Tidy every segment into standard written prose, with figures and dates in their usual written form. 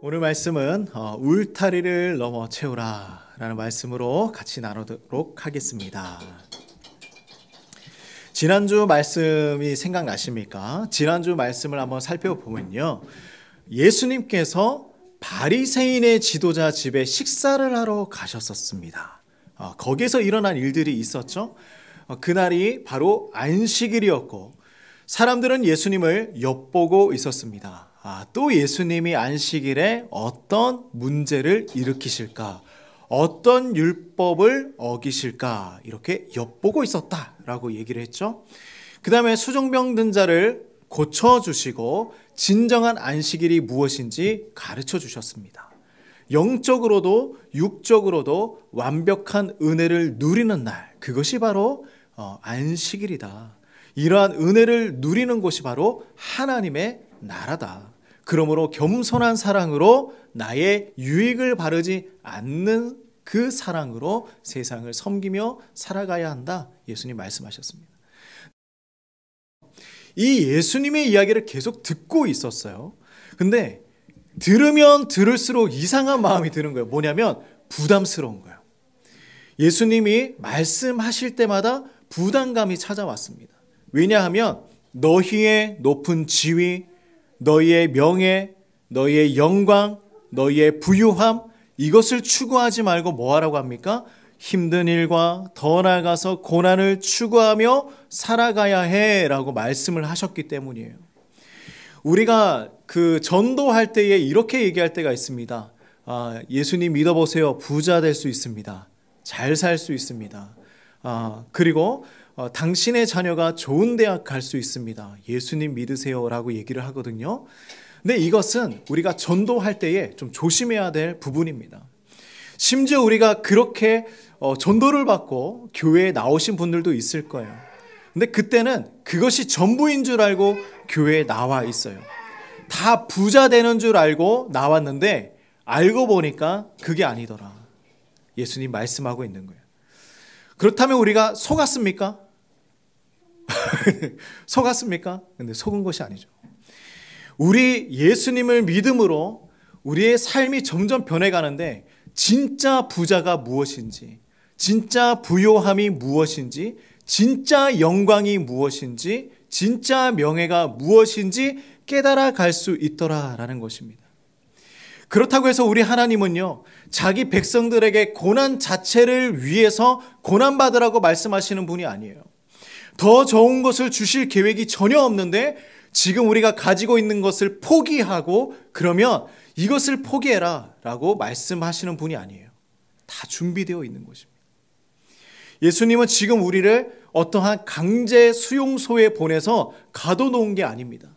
오늘 말씀은 울타리를 넘어 채우라 라는 말씀으로 같이 나누도록 하겠습니다. 지난주 말씀이 생각나십니까? 지난주 말씀을 한번 살펴보면요, 예수님께서 바리새인의 지도자 집에 식사를 하러 가셨었습니다. 거기서 일어난 일들이 있었죠. 그날이 바로 안식일이었고 사람들은 예수님을 엿보고 있었습니다. 또 예수님이 안식일에 어떤 문제를 일으키실까, 어떤 율법을 어기실까 이렇게 엿보고 있었다라고 얘기를 했죠. 그 다음에 수종병든 자를 고쳐주시고 진정한 안식일이 무엇인지 가르쳐 주셨습니다. 영적으로도 육적으로도 완벽한 은혜를 누리는 날, 그것이 바로 안식일이다. 이러한 은혜를 누리는 곳이 바로 하나님의 나라다. 그러므로 겸손한 사랑으로 나의 유익을 바르지 않는 그 사랑으로 세상을 섬기며 살아가야 한다. 예수님 말씀하셨습니다. 이 예수님의 이야기를 계속 듣고 있었어요. 근데 들으면 들을수록 이상한 마음이 드는 거예요. 뭐냐면 부담스러운 거예요. 예수님이 말씀하실 때마다 부담감이 찾아왔습니다. 왜냐하면 너희의 높은 지위, 너희의 명예, 너희의 영광, 너희의 부유함, 이것을 추구하지 말고 뭐 하라고 합니까? 힘든 일과 더 나아가서 고난을 추구하며 살아가야 해 라고 말씀을 하셨기 때문이에요. 우리가 전도할 때에 이렇게 얘기할 때가 있습니다. 예수님 믿어보세요. 부자 될 수 있습니다. 잘 살 수 있습니다. 그리고 당신의 자녀가 좋은 대학 갈 수 있습니다. 예수님 믿으세요 라고 얘기를 하거든요. 근데 이것은 우리가 전도할 때에 좀 조심해야 될 부분입니다. 심지어 우리가 그렇게 전도를 받고 교회에 나오신 분들도 있을 거예요. 근데 그때는 그것이 전부인 줄 알고 교회에 나와 있어요. 다 부자 되는 줄 알고 나왔는데 알고 보니까 그게 아니더라. 예수님 말씀하고 있는 거예요. 그렇다면 우리가 속았습니까? 속았습니까? 근데 속은 것이 아니죠. 우리 예수님을 믿음으로 우리의 삶이 점점 변해가는데 진짜 부자가 무엇인지, 진짜 부요함이 무엇인지, 진짜 영광이 무엇인지, 진짜 명예가 무엇인지 깨달아 갈 수 있더라라는 것입니다. 그렇다고 해서 우리 하나님은요, 자기 백성들에게 고난 자체를 위해서 고난받으라고 말씀하시는 분이 아니에요. 더 좋은 것을 주실 계획이 전혀 없는데 지금 우리가 가지고 있는 것을 포기하고 그러면 이것을 포기해라 라고 말씀하시는 분이 아니에요. 다 준비되어 있는 것입니다. 예수님은 지금 우리를 어떠한 강제 수용소에 보내서 가둬놓은 게 아닙니다.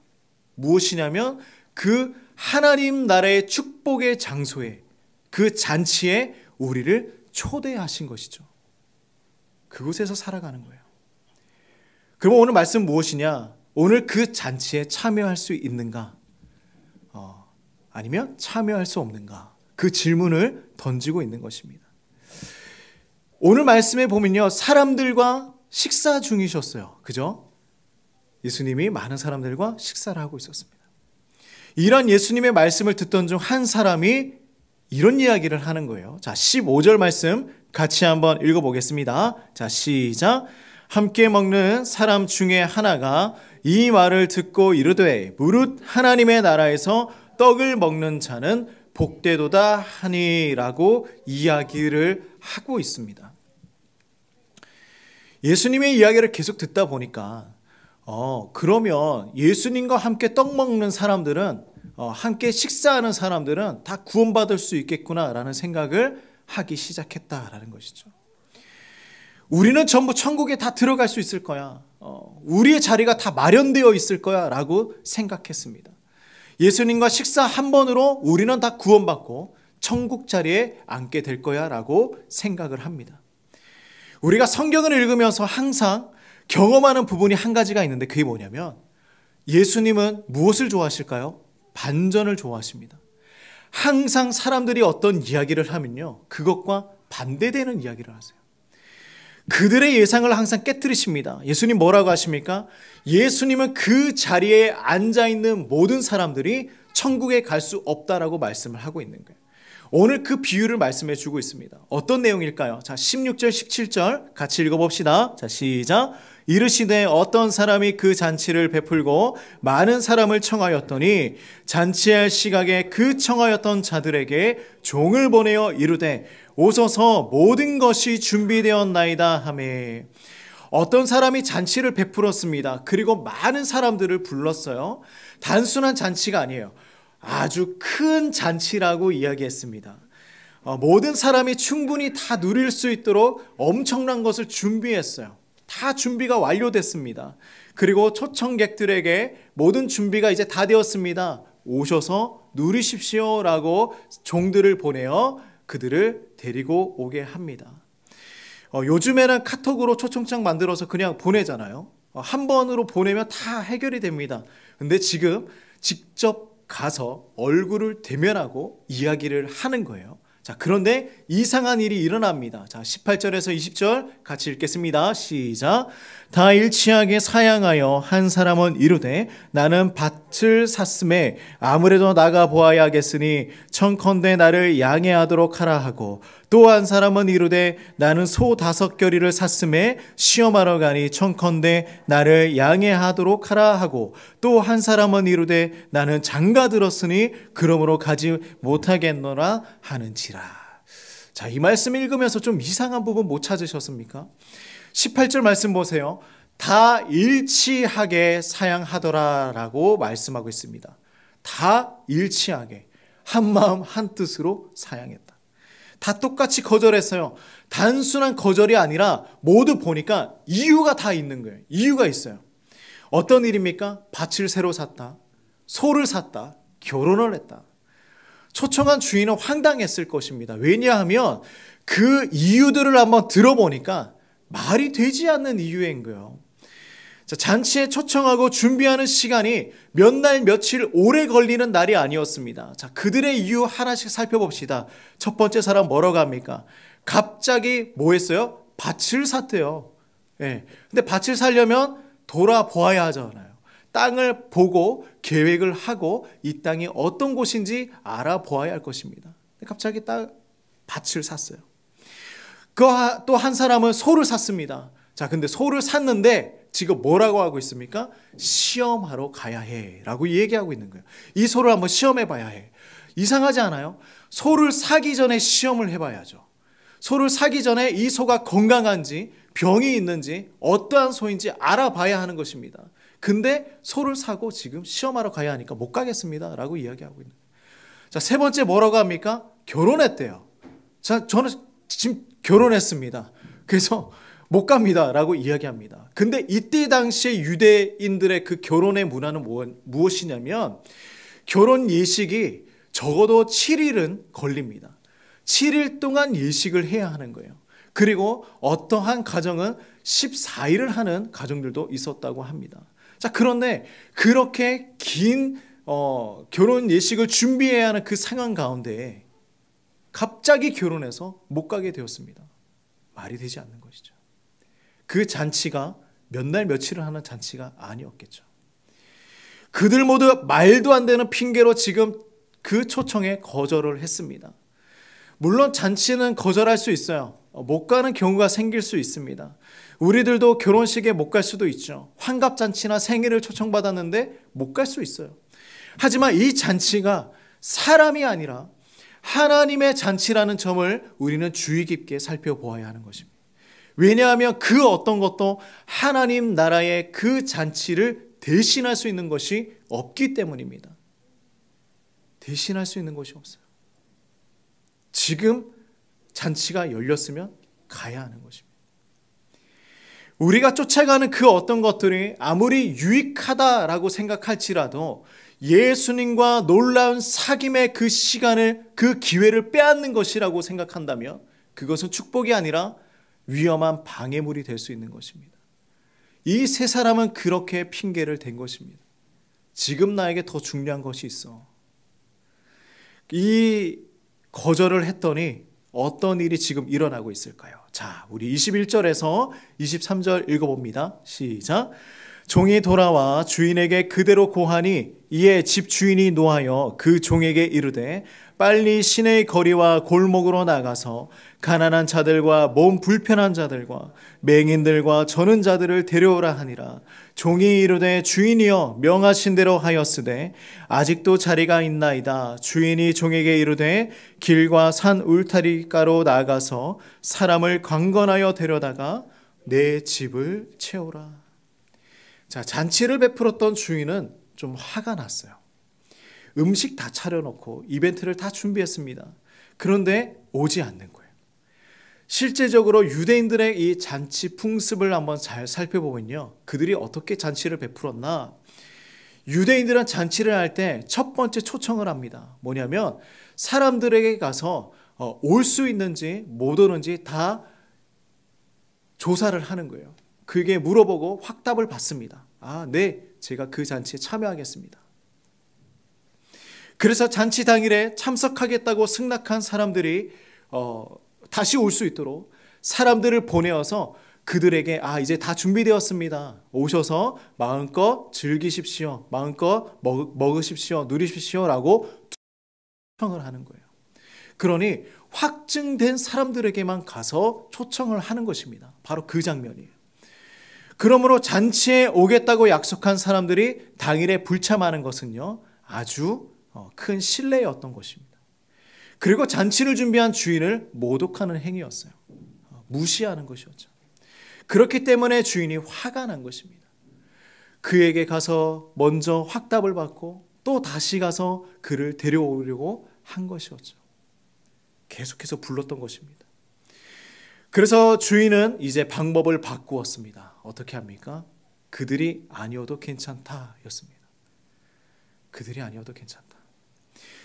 무엇이냐면 그 하나님 나라의 축복의 장소에, 그 잔치에 우리를 초대하신 것이죠. 그곳에서 살아가는 거예요. 그럼 오늘 말씀 무엇이냐? 오늘 그 잔치에 참여할 수 있는가? 아니면 참여할 수 없는가? 그 질문을 던지고 있는 것입니다. 오늘 말씀에 보면요, 사람들과 식사 중이셨어요. 그죠? 예수님이 많은 사람들과 식사를 하고 있었습니다. 이런 예수님의 말씀을 듣던 중 한 사람이 이런 이야기를 하는 거예요. 자, 15절 말씀 같이 한번 읽어보겠습니다. 자, 시작. 함께 먹는 사람 중에 하나가 이 말을 듣고 이르되 무릇 하나님의 나라에서 떡을 먹는 자는 복되도다 하니라고 이야기를 하고 있습니다. 예수님의 이야기를 계속 듣다 보니까 그러면 예수님과 함께 떡 먹는 사람들은 함께 식사하는 사람들은 다 구원받을 수 있겠구나라는 생각을 하기 시작했다라는 것이죠. 우리는 전부 천국에 다 들어갈 수 있을 거야. 우리의 자리가 다 마련되어 있을 거야 라고 생각했습니다. 예수님과 식사 한 번으로 우리는 다 구원받고 천국 자리에 앉게 될 거야 라고 생각을 합니다. 우리가 성경을 읽으면서 항상 경험하는 부분이 한 가지가 있는데 그게 뭐냐면 예수님은 무엇을 좋아하실까요? 반전을 좋아하십니다. 항상 사람들이 어떤 이야기를 하면요, 그것과 반대되는 이야기를 하세요. 그들의 예상을 항상 깨뜨리십니다. 예수님 뭐라고 하십니까? 예수님은 그 자리에 앉아있는 모든 사람들이 천국에 갈 수 없다라고 말씀을 하고 있는 거예요. 오늘 그 비유를 말씀해 주고 있습니다. 어떤 내용일까요? 자, 16절, 17절 같이 읽어봅시다. 자, 시작. 이르시되 어떤 사람이 그 잔치를 베풀고 많은 사람을 청하였더니 잔치할 시각에 그 청하였던 자들에게 종을 보내어 이르되 오소서 모든 것이 준비되었나이다 하매. 어떤 사람이 잔치를 베풀었습니다. 그리고 많은 사람들을 불렀어요. 단순한 잔치가 아니에요. 아주 큰 잔치라고 이야기했습니다. 모든 사람이 충분히 다 누릴 수 있도록 엄청난 것을 준비했어요. 다 준비가 완료됐습니다. 그리고 초청객들에게 모든 준비가 이제 다 되었습니다. 오셔서 누리십시오라고 종들을 보내어 그들을 데리고 오게 합니다. 요즘에는 카톡으로 초청장 만들어서 그냥 보내잖아요. 한 번으로 보내면 다 해결이 됩니다. 근데 지금 직접 가서 얼굴을 대면하고 이야기를 하는 거예요. 자, 그런데 이상한 일이 일어납니다. 자, 18절에서 20절 같이 읽겠습니다. 시작. 다 일치하게 사양하여 한 사람은 이르되 나는 밭을 샀음에 아무래도 나가 보아야겠으니 청컨대 나를 양해하도록 하라 하고, 또 한 사람은 이르되 나는 소 5겨리를 샀음에 시험하러 가니 청컨대 나를 양해하도록 하라 하고, 또 한 사람은 이르되 나는 장가 들었으니 그러므로 가지 못하겠노라 하는지라. 자, 이 말씀 읽으면서 좀 이상한 부분 못 찾으셨습니까? 18절 말씀 보세요. 다 일치하게 사양하더라라고 말씀하고 있습니다. 다 일치하게 한 마음 한 뜻으로 사양했다. 다 똑같이 거절했어요. 단순한 거절이 아니라 모두 보니까 이유가 다 있는 거예요. 이유가 있어요. 어떤 일입니까? 밭을 새로 샀다, 소를 샀다, 결혼을 했다. 초청한 주인은 황당했을 것입니다. 왜냐하면 그 이유들을 한번 들어보니까 말이 되지 않는 이유인 거예요. 자, 잔치에 초청하고 준비하는 시간이 몇 날 며칠 오래 걸리는 날이 아니었습니다. 자, 그들의 이유 하나씩 살펴봅시다. 첫 번째 사람 뭐라고 합니까? 갑자기 뭐 했어요? 밭을 샀대요. 예. 근데 밭을 사려면 돌아보아야 하잖아요. 땅을 보고 계획을 하고 이 땅이 어떤 곳인지 알아보아야 할 것입니다. 근데 갑자기 밭을 샀어요. 또 한 사람은 소를 샀습니다. 자, 근데 소를 샀는데 지금 뭐라고 하고 있습니까? 시험하러 가야 해 라고 얘기하고 있는 거예요. 이 소를 한번 시험해 봐야 해. 이상하지 않아요? 소를 사기 전에 시험을 해봐야죠. 소를 사기 전에 이 소가 건강한지 병이 있는지 어떠한 소인지 알아봐야 하는 것입니다. 근데 소를 사고 지금 시험하러 가야 하니까 못 가겠습니다 라고 이야기하고 있는 거예요. 자, 세 번째 뭐라고 합니까? 결혼했대요. 자, 저는 지금 결혼했습니다. 그래서 못 갑니다 라고 이야기합니다. 근데 이때 당시에 유대인들의 그 결혼의 문화는 무엇이냐면 결혼 예식이 적어도 7일은 걸립니다. 7일 동안 예식을 해야 하는 거예요. 그리고 어떠한 가정은 14일을 하는 가정들도 있었다고 합니다. 자, 그런데 그렇게 긴 결혼 예식을 준비해야 하는 그 상황 가운데 갑자기 결혼해서 못 가게 되었습니다. 말이 되지 않는 것이죠. 그 잔치가 몇 날 며칠을 하는 잔치가 아니었겠죠. 그들 모두 말도 안 되는 핑계로 지금 그 초청에 거절을 했습니다. 물론 잔치는 거절할 수 있어요. 못 가는 경우가 생길 수 있습니다. 우리들도 결혼식에 못 갈 수도 있죠. 환갑잔치나 생일을 초청받았는데 못 갈 수 있어요. 하지만 이 잔치가 사람이 아니라 하나님의 잔치라는 점을 우리는 주의 깊게 살펴보아야 하는 것입니다. 왜냐하면 그 어떤 것도 하나님 나라의 그 잔치를 대신할 수 있는 것이 없기 때문입니다. 대신할 수 있는 것이 없어요. 지금 잔치가 열렸으면 가야 하는 것입니다. 우리가 쫓아가는 그 어떤 것들이 아무리 유익하다라고 생각할지라도 예수님과 놀라운 사귐의 그 시간을, 그 기회를 빼앗는 것이라고 생각한다면 그것은 축복이 아니라 위험한 방해물이 될 수 있는 것입니다. 이 세 사람은 그렇게 핑계를 댄 것입니다. 지금 나에게 더 중요한 것이 있어. 이 거절을 했더니 어떤 일이 지금 일어나고 있을까요? 자, 우리 21절에서 23절 읽어봅니다. 시작. 종이 돌아와 주인에게 그대로 고하니 이에 집 주인이 노하여 그 종에게 이르되 빨리 시내의 거리와 골목으로 나가서 가난한 자들과 몸 불편한 자들과 맹인들과 저는 자들을 데려오라 하니라. 종이 이르되 주인이여 명하신 대로 하였으되 아직도 자리가 있나이다. 주인이 종에게 이르되 길과 산 울타리가로 나가서 사람을 강건하여 데려다가 내 집을 채우라. 자, 잔치를 베풀었던 주인은 좀 화가 났어요. 음식 다 차려놓고 이벤트를 다 준비했습니다. 그런데 오지 않는 거예요. 실제적으로 유대인들의 이 잔치 풍습을 한번 잘 살펴보면요, 그들이 어떻게 잔치를 베풀었나. 유대인들은 잔치를 할 때 첫 번째 초청을 합니다. 뭐냐면 사람들에게 가서 올 수 있는지 못 오는지 다 조사를 하는 거예요. 그게 물어보고 확답을 받습니다. 아, 네, 제가 그 잔치에 참여하겠습니다. 그래서 잔치 당일에 참석하겠다고 승낙한 사람들이 다시 올 수 있도록 사람들을 보내어서 그들에게 이제 다 준비되었습니다. 오셔서 마음껏 즐기십시오. 마음껏 먹으십시오. 누리십시오. 라고 초청을 하는 거예요. 그러니 확증된 사람들에게만 가서 초청을 하는 것입니다. 바로 그 장면이에요. 그러므로 잔치에 오겠다고 약속한 사람들이 당일에 불참하는 것은요, 아주 큰 신뢰였던 것입니다. 그리고 잔치를 준비한 주인을 모독하는 행위였어요. 무시하는 것이었죠. 그렇기 때문에 주인이 화가 난 것입니다. 그에게 가서 먼저 확답을 받고 또 다시 가서 그를 데려오려고 한 것이었죠. 계속해서 불렀던 것입니다. 그래서 주인은 이제 방법을 바꾸었습니다. 어떻게 합니까? 그들이 아니어도 괜찮다 였습니다. 그들이 아니어도 괜찮다.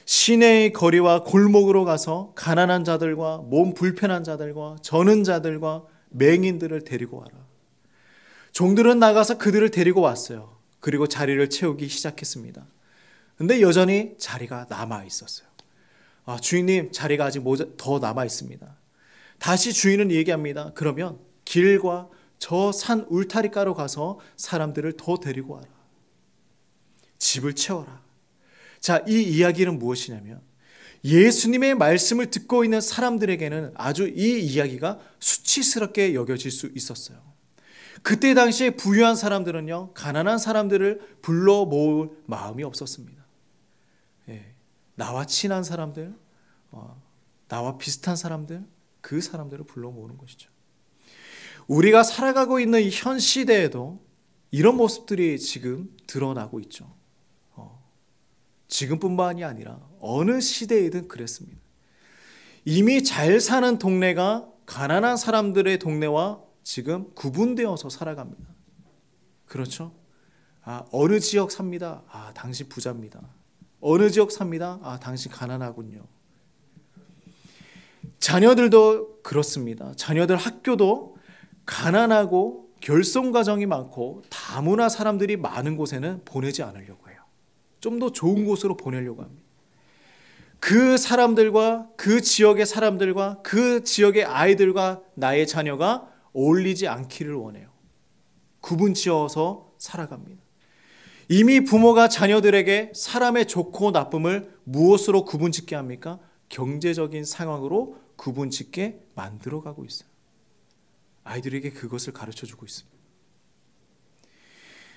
시내의 거리와 골목으로 가서 가난한 자들과 몸 불편한 자들과 저는 자들과 맹인들을 데리고 와라. 종들은 나가서 그들을 데리고 왔어요. 그리고 자리를 채우기 시작했습니다. 근데 여전히 자리가 남아 있었어요. 주인님, 자리가 아직 더 남아 있습니다. 다시 주인은 얘기합니다. 그러면 길과 저 산 울타리가로 가서 사람들을 더 데리고 와라. 집을 채워라. 자, 이 이야기는 무엇이냐면 예수님의 말씀을 듣고 있는 사람들에게는 아주 이 이야기가 수치스럽게 여겨질 수 있었어요. 그때 당시에 부유한 사람들은요, 가난한 사람들을 불러 모을 마음이 없었습니다. 나와 친한 사람들, 나와 비슷한 사람들, 그 사람들을 불러 모으는 것이죠. 우리가 살아가고 있는 이 현 시대에도 이런 모습들이 지금 드러나고 있죠. 지금뿐만이 아니라 어느 시대이든 그랬습니다. 이미 잘 사는 동네가 가난한 사람들의 동네와 지금 구분되어서 살아갑니다. 그렇죠? 어느 지역 삽니다. 당신 부자입니다. 어느 지역 삽니다. 당신 가난하군요. 자녀들도 그렇습니다. 자녀들 학교도 가난하고 결손가정이 많고 다문화 사람들이 많은 곳에는 보내지 않으려고 해요. 좀 더 좋은 곳으로 보내려고 합니다. 그 사람들과 그 지역의 사람들과 그 지역의 아이들과 나의 자녀가 어울리지 않기를 원해요. 구분 지어서 살아갑니다. 이미 부모가 자녀들에게 사람의 좋고 나쁨을 무엇으로 구분 짓게 합니까? 경제적인 상황으로 구분 짓게 만들어가고 있어요. 아이들에게 그것을 가르쳐주고 있습니다.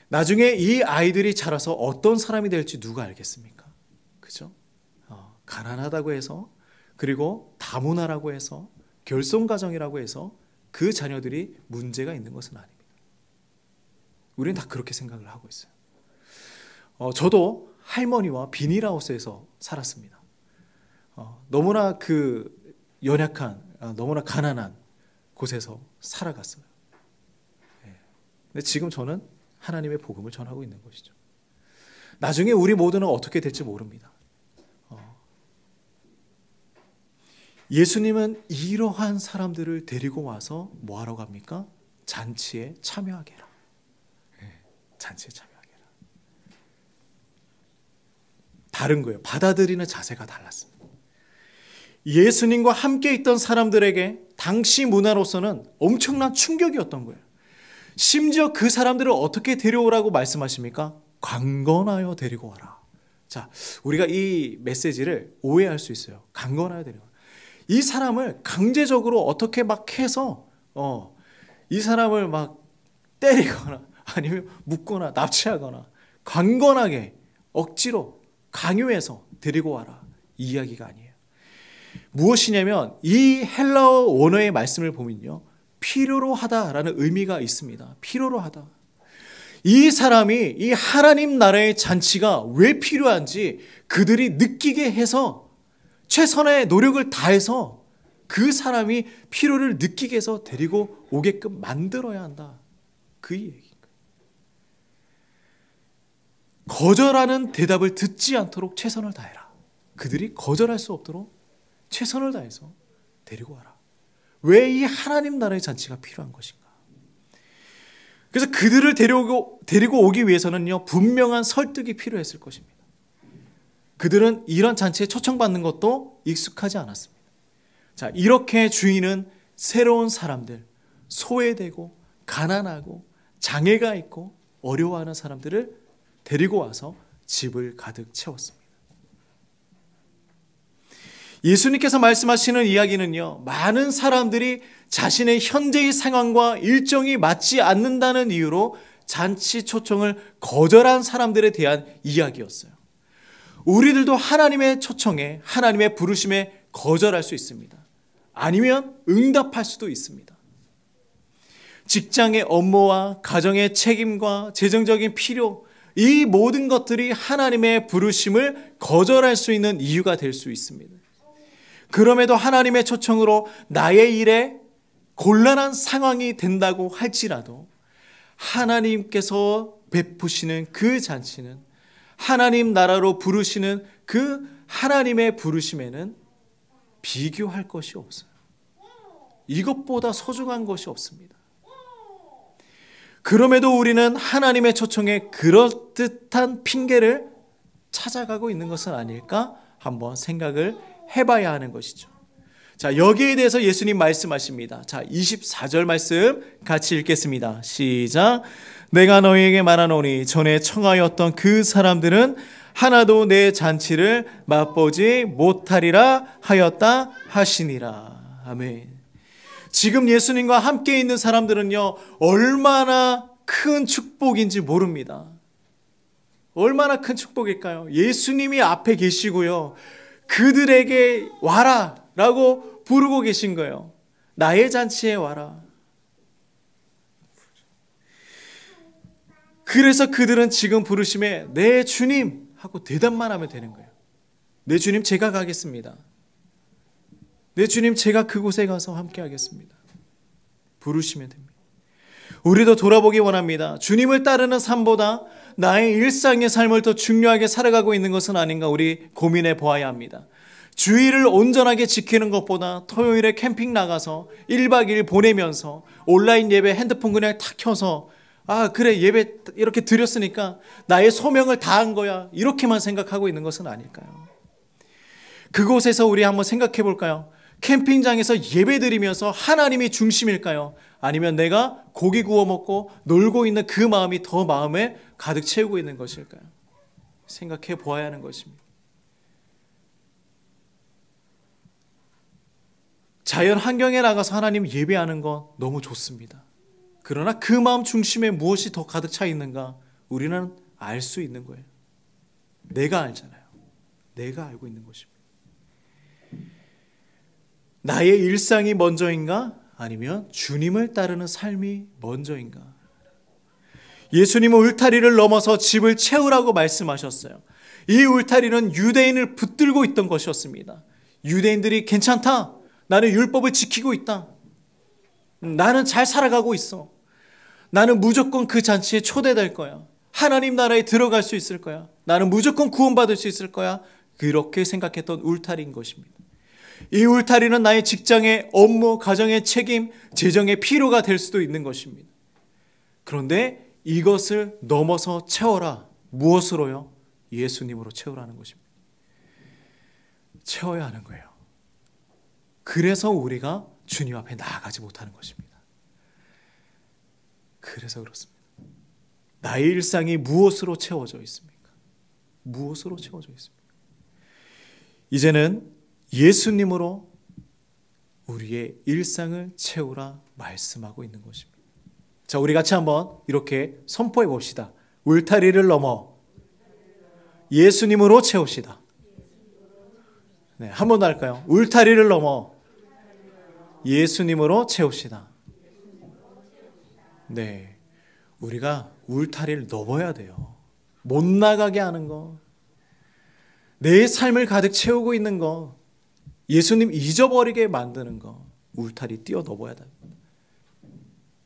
나중에 이 아이들이 자라서 어떤 사람이 될지 누가 알겠습니까? 그죠? 가난하다고 해서, 그리고 다문화라고 해서, 결손가정이라고 해서 그 자녀들이 문제가 있는 것은 아닙니다. 우리는 다 그렇게 생각을 하고 있어요. 저도 할머니와 비닐하우스에서 살았습니다. 너무나 연약한, 너무나 가난한 곳에서 살아갔어요. 근데 지금 저는 하나님의 복음을 전하고 있는 것이죠. 나중에 우리 모두는 어떻게 될지 모릅니다. 예수님은 이러한 사람들을 데리고 와서 뭐하러 갑니까? 잔치에 참여하게 해라. 잔치에 참여하게 해라. 다른 거예요. 받아들이는 자세가 달랐습니다. 예수님과 함께 있던 사람들에게 당시 문화로서는 엄청난 충격이었던 거예요. 심지어 그 사람들을 어떻게 데려오라고 말씀하십니까? 강건하여 데리고 와라. 자, 우리가 이 메시지를 오해할 수 있어요. 강건하여 데리고 와라. 이 사람을 강제적으로 어떻게 막 해서 이 사람을 막 때리거나 아니면 묶거나 납치하거나 강건하게 억지로 강요해서 데리고 와라. 이 이야기가 아니에요. 무엇이냐면 이 헬라어 원어의 말씀을 보면요, 필요로 하다라는 의미가 있습니다. 필요로 하다. 이 사람이 이 하나님 나라의 잔치가 왜 필요한지 그들이 느끼게 해서 최선의 노력을 다해서 그 사람이 필요를 느끼게 해서 데리고 오게끔 만들어야 한다. 그 얘기인 거예요. 거절하는 대답을 듣지 않도록 최선을 다해라. 그들이 거절할 수 없도록 최선을 다해서 데리고 와라. 왜 이 하나님 나라의 잔치가 필요한 것인가? 그래서 그들을 데리고 오기 위해서는요, 분명한 설득이 필요했을 것입니다. 그들은 이런 잔치에 초청받는 것도 익숙하지 않았습니다. 자, 이렇게 주인은 새로운 사람들, 소외되고 가난하고 장애가 있고 어려워하는 사람들을 데리고 와서 집을 가득 채웠습니다. 예수님께서 말씀하시는 이야기는요, 많은 사람들이 자신의 현재의 상황과 일정이 맞지 않는다는 이유로 잔치 초청을 거절한 사람들에 대한 이야기였어요. 우리들도 하나님의 초청에, 하나님의 부르심에 거절할 수 있습니다. 아니면 응답할 수도 있습니다. 직장의 업무와 가정의 책임과 재정적인 필요, 이 모든 것들이 하나님의 부르심을 거절할 수 있는 이유가 될 수 있습니다. 그럼에도 하나님의 초청으로 나의 일에 곤란한 상황이 된다고 할지라도 하나님께서 베푸시는 그 잔치는, 하나님 나라로 부르시는 그 하나님의 부르심에는 비교할 것이 없어요. 이것보다 소중한 것이 없습니다. 그럼에도 우리는 하나님의 초청에 그럴듯한 핑계를 찾아가고 있는 것은 아닐까 한번 생각을 해봐야 하는 것이죠. 자, 여기에 대해서 예수님 말씀하십니다. 자, 24절 말씀 같이 읽겠습니다. 시작. 내가 너희에게 말하노니 전에 청하였던 그 사람들은 하나도 내 잔치를 맛보지 못하리라 하였다 하시니라. 아멘. 지금 예수님과 함께 있는 사람들은요, 얼마나 큰 축복인지 모릅니다. 얼마나 큰 축복일까요? 예수님이 앞에 계시고요, 그들에게 와라 라고 부르고 계신 거예요. 나의 잔치에 와라. 그래서 그들은 지금 부르심에 네 주님 하고 대답만 하면 되는 거예요. 네 주님, 제가 가겠습니다. 네 주님, 제가 그곳에 가서 함께 하겠습니다. 부르시면 됩니다. 우리도 돌아보기 원합니다. 주님을 따르는 삶보다 나의 일상의 삶을 더 중요하게 살아가고 있는 것은 아닌가 우리 고민해 보아야 합니다. 주일을 온전하게 지키는 것보다 토요일에 캠핑 나가서 1박 2일 보내면서 온라인 예배 핸드폰 그냥 탁 켜서 그래, 예배 이렇게 드렸으니까 나의 소명을 다한 거야, 이렇게만 생각하고 있는 것은 아닐까요? 그곳에서 우리 한번 생각해 볼까요? 캠핑장에서 예배 드리면서 하나님이 중심일까요? 아니면 내가 고기 구워 먹고 놀고 있는 그 마음이 더 마음에 가득 채우고 있는 것일까요? 생각해 보아야 하는 것입니다. 자연 환경에 나가서 하나님 예배하는 건 너무 좋습니다. 그러나 그 마음 중심에 무엇이 더 가득 차 있는가 우리는 알 수 있는 거예요. 내가 알잖아요. 내가 알고 있는 것입니다. 나의 일상이 먼저인가? 아니면 주님을 따르는 삶이 먼저인가? 예수님은 울타리를 넘어서 집을 채우라고 말씀하셨어요. 이 울타리는 유대인을 붙들고 있던 것이었습니다. 유대인들이 괜찮다, 나는 율법을 지키고 있다, 나는 잘 살아가고 있어, 나는 무조건 그 잔치에 초대될 거야, 하나님 나라에 들어갈 수 있을 거야, 나는 무조건 구원받을 수 있을 거야, 그렇게 생각했던 울타리인 것입니다. 이 울타리는 나의 직장의 업무, 가정의 책임, 재정의 필요가 될 수도 있는 것입니다. 그런데 이것을 넘어서 채워라. 무엇으로요? 예수님으로 채우라는 것입니다. 채워야 하는 거예요. 그래서 우리가 주님 앞에 나아가지 못하는 것입니다. 그래서 그렇습니다. 나의 일상이 무엇으로 채워져 있습니까? 무엇으로 채워져 있습니까? 이제는 예수님으로 우리의 일상을 채우라 말씀하고 있는 것입니다. 자, 우리 같이 한번 이렇게 선포해 봅시다. 울타리를 넘어 예수님으로 채웁시다. 네, 한 번 더 할까요? 울타리를 넘어 예수님으로 채웁시다. 네, 우리가 울타리를 넘어야 돼요. 못 나가게 하는 거, 내 삶을 가득 채우고 있는 거, 예수님 잊어버리게 만드는 거, 울타리 뛰어넘어야 됩니다.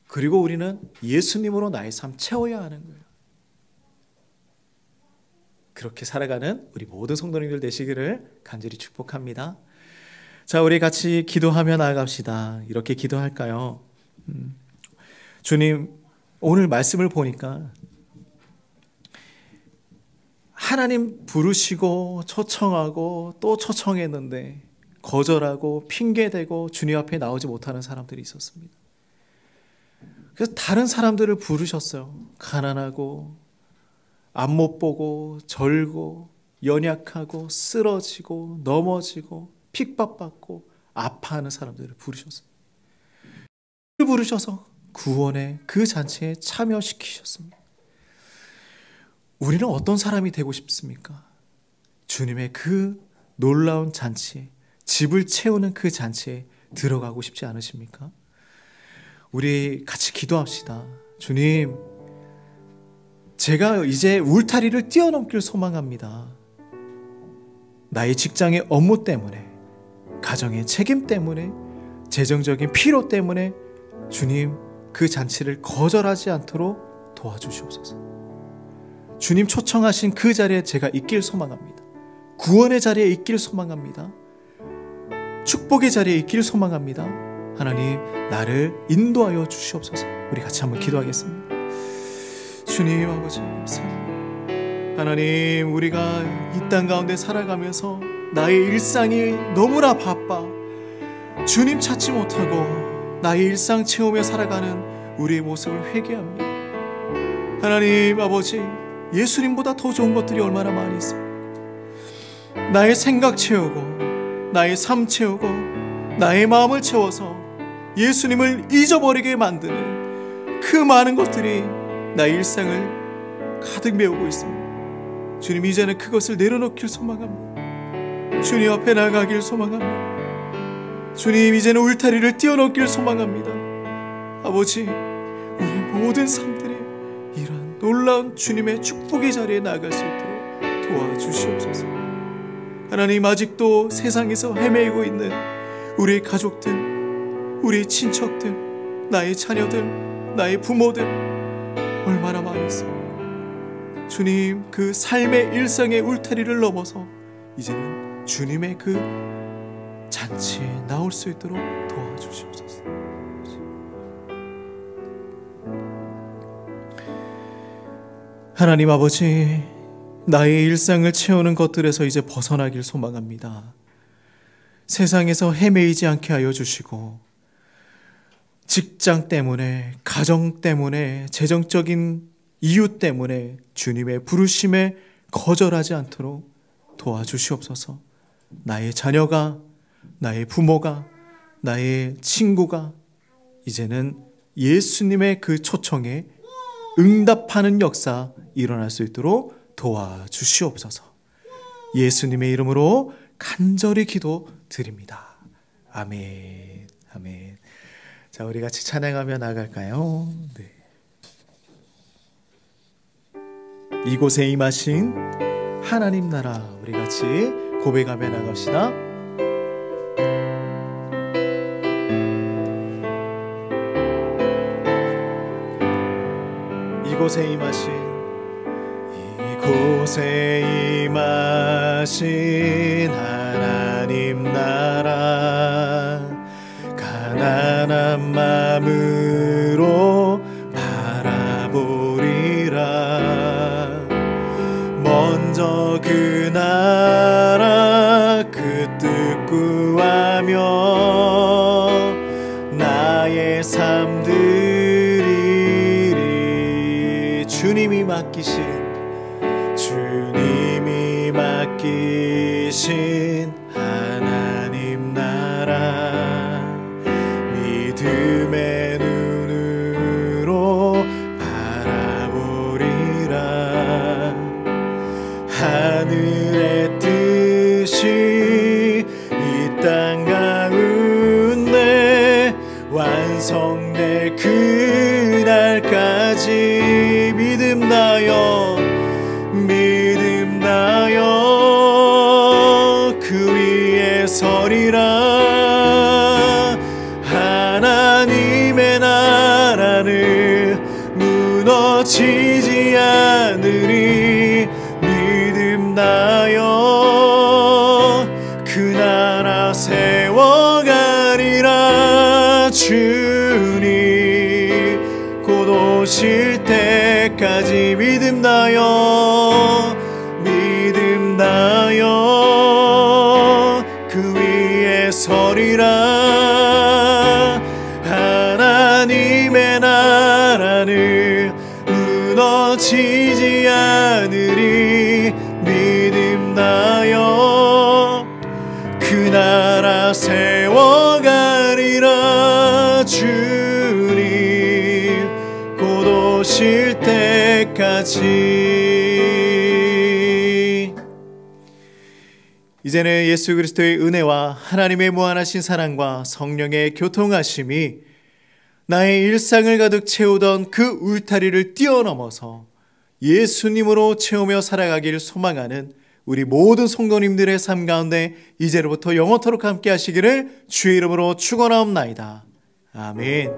그리고 우리는 예수님으로 나의 삶 채워야 하는 거예요. 그렇게 살아가는 우리 모든 성도님들 되시기를 간절히 축복합니다. 자, 우리 같이 기도하며 나아갑시다. 이렇게 기도할까요? 주님, 오늘 말씀을 보니까 하나님 부르시고 초청하고 또 초청했는데 거절하고 핑계대고 주님 앞에 나오지 못하는 사람들이 있었습니다. 그래서 다른 사람들을 부르셨어요. 가난하고 앞 못 보고 절고 연약하고 쓰러지고 넘어지고 핍박받고 아파하는 사람들을 부르셨어요. 부르셔서 구원의 그 잔치에 참여시키셨습니다. 우리는 어떤 사람이 되고 싶습니까? 주님의 그 놀라운 잔치에, 집을 채우는 그 잔치에 들어가고 싶지 않으십니까? 우리 같이 기도합시다. 주님, 제가 이제 울타리를 뛰어넘길 소망합니다. 나의 직장의 업무 때문에, 가정의 책임 때문에, 재정적인 필요 때문에 주님 그 잔치를 거절하지 않도록 도와주시옵소서. 주님 초청하신 그 자리에 제가 있길 소망합니다. 구원의 자리에 있길 소망합니다. 축복의 자리에 있길 소망합니다. 하나님, 나를 인도하여 주시옵소서. 우리 같이 한번 기도하겠습니다. 주님 아버지, 감사합니다. 하나님, 우리가 이 땅 가운데 살아가면서 나의 일상이 너무나 바빠 주님 찾지 못하고 나의 일상 채우며 살아가는 우리의 모습을 회개합니다. 하나님 아버지, 예수님보다 더 좋은 것들이 얼마나 많이 있습니까? 나의 생각 채우고 나의 삶 채우고 나의 마음을 채워서 예수님을 잊어버리게 만드는 그 많은 것들이 나의 일상을 가득 메우고 있습니다. 주님, 이제는 그것을 내려놓길 소망합니다. 주님 앞에 나가길 소망합니다. 주님, 이제는 울타리를 뛰어넘길 소망합니다. 아버지, 우리 모든 삶들이 이러한 놀라운 주님의 축복의 자리에 나아갈 수 있도록 도와주시옵소서. 하나님, 아직도 세상에서 헤매이고 있는 우리 가족들, 우리 친척들, 나의 자녀들, 나의 부모들 얼마나 많았습니까? 주님, 그 삶의 일상의 울타리를 넘어서 이제는 주님의 그 잔치에 나올 수 있도록 도와주시옵소서. 하나님 아버지, 나의 일상을 채우는 것들에서 이제 벗어나길 소망합니다. 세상에서 헤매이지 않게 하여 주시고, 직장 때문에, 가정 때문에, 재정적인 이유 때문에 주님의 부르심에 거절하지 않도록 도와주시옵소서. 나의 자녀가, 나의 부모가, 나의 친구가 이제는 예수님의 그 초청에 응답하는 역사 일어날 수 있도록 도와주시옵소서. 예수님의 이름으로 간절히 기도드립니다. 아멘. 아멘. 자, 우리 같이 찬양하며 나갈까요? 네. 이곳에 임하신 하나님 나라, 우리 같이 고백하며 나갑시다. 이곳에 임하신 하나님 나라, 가난한 마음으로 바라보리라. 먼저 그 나라 그 뜻 구하며 맡기신 하나님 나라 믿음의 눈으로 바라보리라. 하늘의 뜻이 이 땅 가운데 완성될 그날까지 믿음나여 그 위에 서리라. 하나님의 나라는 무너지지 않으리. 믿음나여 그 나라 세워가리라. 주님 곧 오실 때까지 믿음나여 그 위에 서리라. 하나님의 나라는 무너지지 않으리. 믿음나여 그 나라 세워가리라. 주님 곧 오실 때까지. 이제는 예수 그리스도의 은혜와 하나님의 무한하신 사랑과 성령의 교통하심이 나의 일상을 가득 채우던 그 울타리를 뛰어넘어서 예수님으로 채우며 살아가길 소망하는 우리 모든 성도님들의 삶 가운데 이제로부터 영원토록 함께 하시기를 주의 이름으로 축원하옵나이다. 아멘.